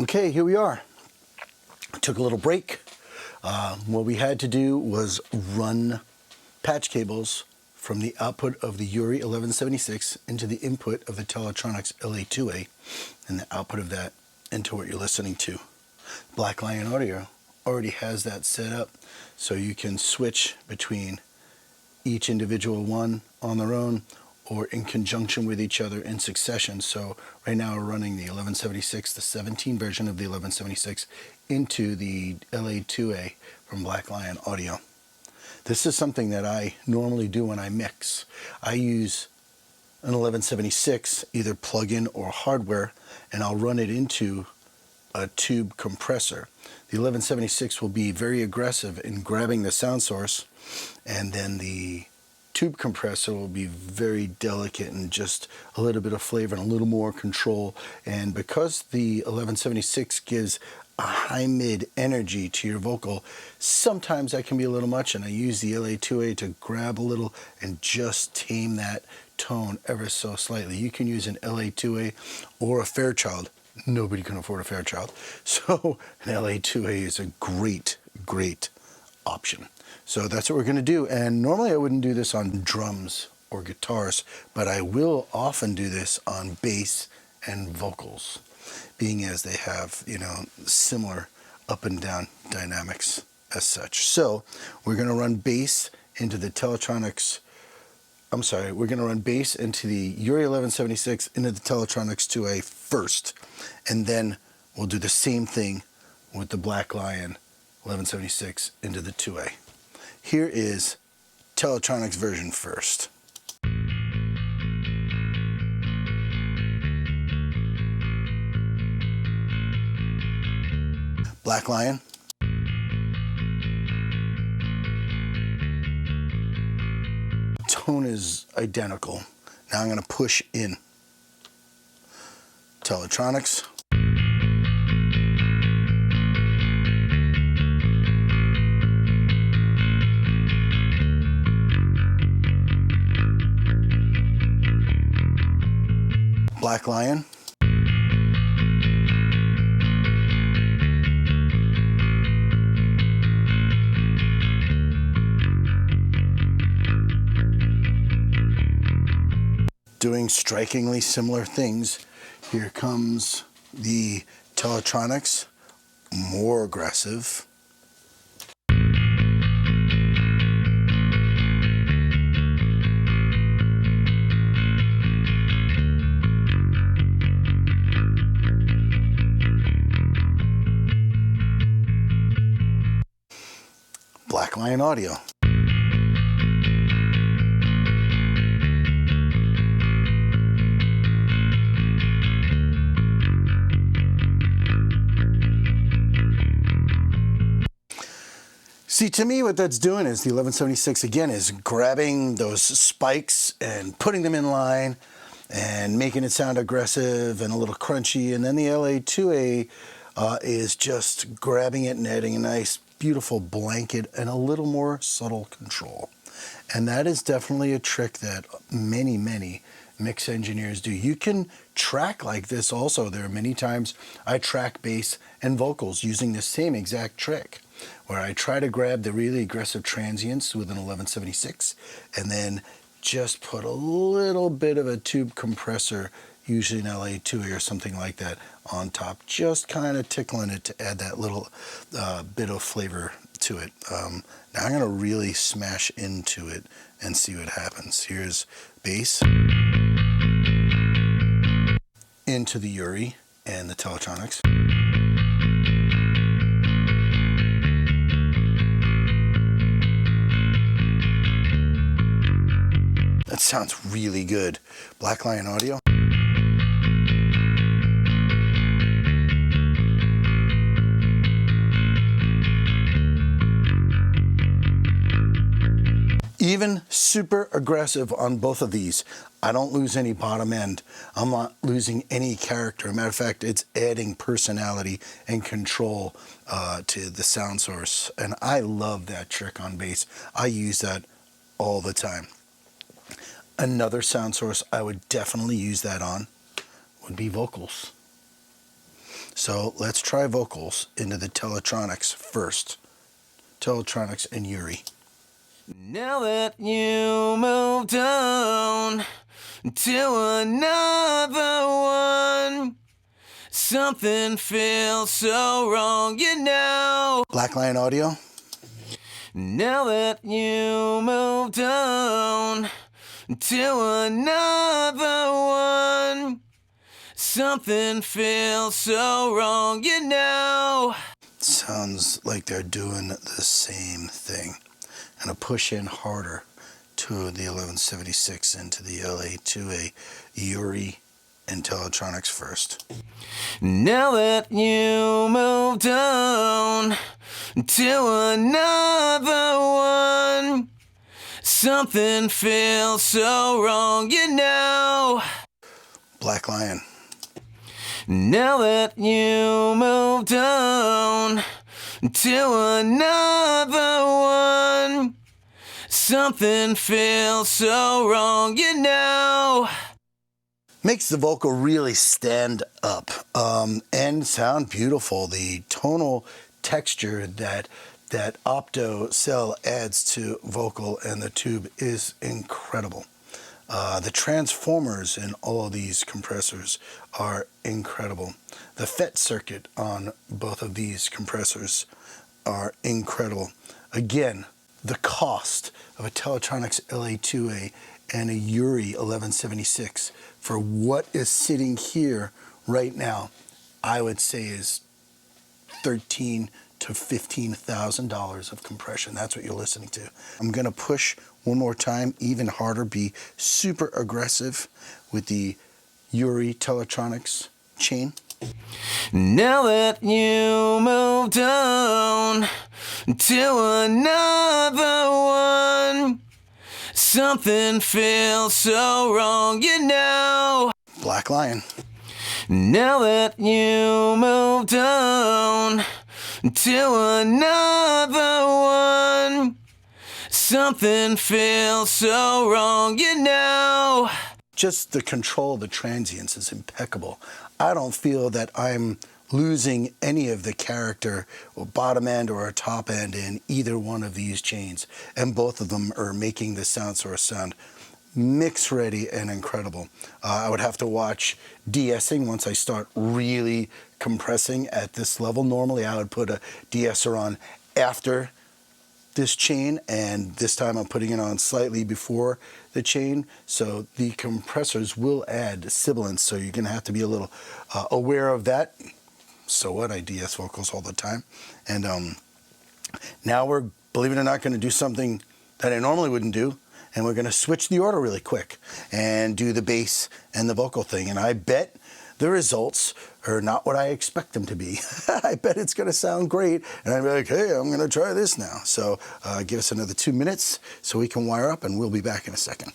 Okay, here we are. Took a little break. What we had to do was run patch cables from the output of the URI 1176 into the input of the Teletronics LA2A and the output of that into what you're listening to. Black Lion Audio already has that set up, so you can switch between each individual one on their own or in conjunction with each other in succession. So right now we're running the 1176, the 17 version of the 1176, into the LA2A from Black Lion Audio. This is something that I normally do when I mix. I use an 1176, either plug-in or hardware, and I'll run it into a tube compressor. The 1176 will be very aggressive in grabbing the sound source, and then the tube compressor will be very delicate and just a little bit of flavor and a little more control. And because the 1176 gives a high mid energy to your vocal, sometimes that can be a little much, and I use the LA2A to grab a little and just tame that tone ever so slightly. You can use an LA2A or a Fairchild. Nobody can afford a Fairchild, so an LA2A is a great option. So that's what we're going to do. And normally I wouldn't do this on drums or guitars, but I will often do this on bass and vocals, being as they have, you know, similar up and down dynamics as such. So we're going to run bass into the Teletronics, we're going to run bass into the URI 1176 into the Teletronics 2A first, and then we'll do the same thing with the Black Lion 1176 into the 2A. Here is Teletronics version first. Black Lion. Tone is identical. Now I'm going to push in. Teletronics. Black Lion. Doing strikingly similar things. Here comes the Teletronics, more aggressive. Black Lion Audio. See, to me what that's doing is the 1176 again is grabbing those spikes and putting them in line and making it sound aggressive and a little crunchy, and then the LA2A is just grabbing it and adding a nice beautiful blanket and a little more subtle control. And that is definitely a trick that many mix engineers do. You can track like this also. There are many times I track bass and vocals using the same exact trick, where I try to grab the really aggressive transients with an 1176 and then just put a little bit of a tube compressor, usually an LA2A or something like that, on top, just kind of tickling it to add that little bit of flavor to it. Now I'm going to really smash into it and see what happens. Here's bass into the URI and the Teletronics. That sounds really good. Black Lion Audio. Even super aggressive on both of these, I don't lose any bottom end. I'm not losing any character. Matter of fact, it's adding personality and control to the sound source. And I love that trick on bass. I use that all the time. Another sound source I would definitely use that on would be vocals. So let's try vocals into the Teletronics first. Teletronics and Uri. Now that you moved on to another one, something feels so wrong, you know. Black Lion Audio. Now that you moved on to another one, something feels so wrong, you know. Sounds like they're doing the same thing. I'm going to push in harder to the 1176 into the LA2A, Uri and Teletronics first. Now that you moved on to another one, something feels so wrong, you know. Black Lion. Now that you moved on to another one, something feels so wrong, you know. Makes the vocal really stand up and sound beautiful. The tonal texture that opto cell adds to vocal and the tube is incredible. The transformers in all of these compressors are incredible. The FET circuit on both of these compressors are incredible. Again, the cost of a Teletronics LA2A and a Uri 1176 for what is sitting here right now, I would say is $13,000 to $15,000 of compression. That's what you're listening to. I'm gonna push one more time, even harder, be super aggressive with the Uri Teletronics chain. Now that you moved on to another one, something feels so wrong, you know. Black Lion. Now that you moved on to another one, something feels so wrong, you know. Just the control of the transients is impeccable. I don't feel that I'm losing any of the character or bottom end or top end in either one of these chains, and both of them are making the sound source sound mix ready and incredible. I would have to watch de-essing once I start really compressing at this level. Normally I would put a de-esser on after this chain, and this time I'm putting it on slightly before the chain, so the compressors will add sibilance, so you're gonna have to be a little aware of that. So what, I de-ess vocals all the time. And now we're, believe it or not, gonna do something that I normally wouldn't do, and we're gonna switch the order really quick and do the bass and the vocal thing, and I bet the results are not what I expect them to be. I bet it's gonna sound great, and I'd be like, hey, I'm gonna try this now. So give us another 2 minutes so we can wire up, and we'll be back in a second.